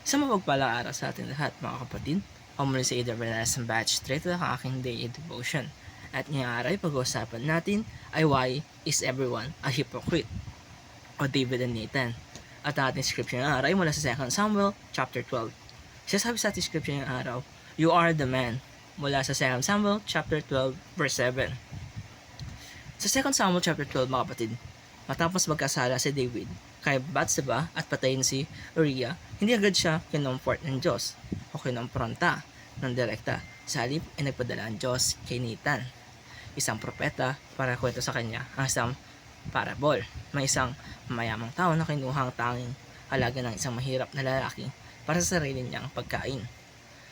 Sa mapagpalang araw sa ating lahat mga kapatid, ako muli si Ada Velas ng Batch 3 ito ang aking daily devotion. At ngayong araw ay pag-uusapan natin ay why is everyone a hypocrite? O David and Nathan. At ang ating scripture ng araw ay mula sa 2 Samuel chapter 12. Sabi sa ating scripture ng araw, you are the man. Mula sa 2 Samuel chapter 12 verse 7. Sa 2 Samuel chapter 12 mga kapatid, matapos magkasala si David kay Bathsheba at patayin si Uriah, hindi agad siya kinomfort ng Diyos o kinompronta ng direkta. Sa halip ay nagpadala ang Diyos kay Nathan, isang propeta, para kwento sa kanya ang isang parable. May isang mayamang tao na kinuhang tanging halaga ng isang mahirap na lalaki para sa sarili niyang pagkain.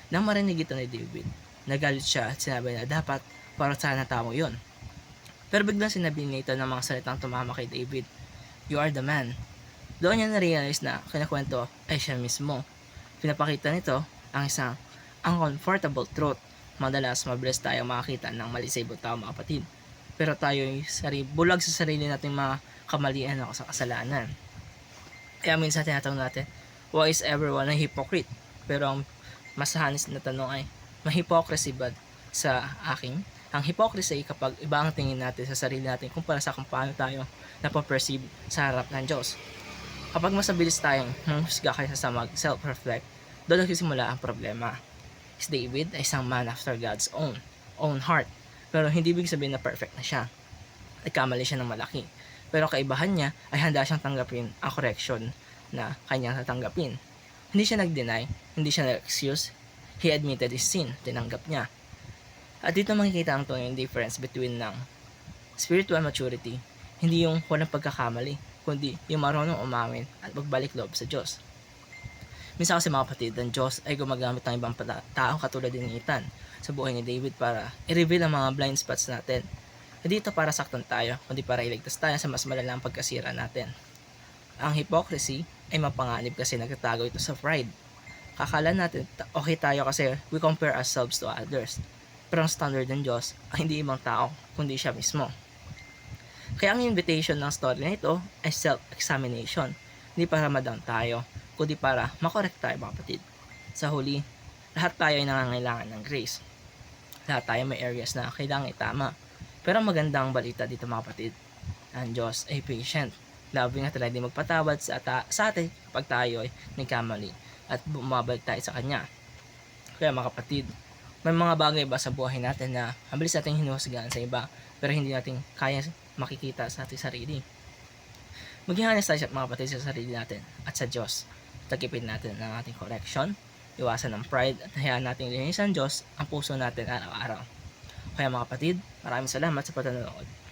Nang marinig ito ni David, nagalit siya at sinabi na dapat para sa na tao yun. Pero biglang sinabi ni Nathan ng mga salitang tumama kay David, you are the man. Doon niya na-realize na kinakwento ay siya mismo. Pinapakita nito ang isang uncomfortable truth. Madalas mabilis tayo makakita ng mali sa ibang tao mga kapatid. Pero tayo ay bulag sa sarili nating mga kamalian o sa kasalanan. Kaya minsan tinatanong natin, why is everyone a hypocrite? Pero ang mas hanis na tanong ay, ma-hypocrisy ba sa akin? Ang hypocrisy ay kapag iba ang tingin natin sa sarili natin kumpara sa kung paano tayo napaperceive sa harap ng Diyos. Kapag mas mabilis tayong husga kaysa sa mag-self-reflect, doon nagsisimula ang problema. Si David ay isang man after God's own heart. Pero hindi ibig sabihin na perfect na siya. Nagkamali siya ng malaki. Pero kaibahan niya ay handa siyang tanggapin ang correction na kanyang tatanggapin. Hindi siya nag-deny, hindi siya nag-excuse. He admitted his sin, tinanggap niya. At dito makikita ang tunay difference between ng spiritual maturity, hindi yung walang pagkakamali, kundi yung marunong umamin at magbalik loob sa Diyos. Minsan kasi mga kapatid, ang Diyos ay gumagamit ng ibang tao katulad ni Nathan sa buhay ni David para i-reveal ang mga blind spots natin. Hindi ito para saktan tayo, kundi para iligtas tayo sa mas malalang pagkasira natin. Ang hypocrisy ay mapanganib kasi nagtatago ito sa pride. Kakala natin okay tayo kasi we compare ourselves to others. Pero ang standard ng Diyos ay hindi ibang tao, kundi siya mismo. Kaya ang invitation ng story na ito ay self-examination. Hindi para madown tayo, kundi para makorek tayo mga kapatid. Sa huli, lahat tayo ay nangangailangan ng grace. Lahat tayo may areas na kailangan itama. Pero ang magandang balita dito mga kapatid, ang Diyos ay patient, loving at ready magpatawad sa atin kapag tayo ay nagkamali at bumabalik tayo sa Kanya. Kaya mga kapatid, may mga bagay ba sa buhay natin na mabilis natin hinuhusgahan sa iba pero hindi natin kaya makikita sa ating sarili? Maging honest tayo mga kapatid sa sarili natin at sa Diyos. Tagipin natin ang ating correction, iwasan ng pride at hayaan natin linisan Diyos ang puso natin araw-araw. Kaya mga kapatid, maraming salamat sa panonood.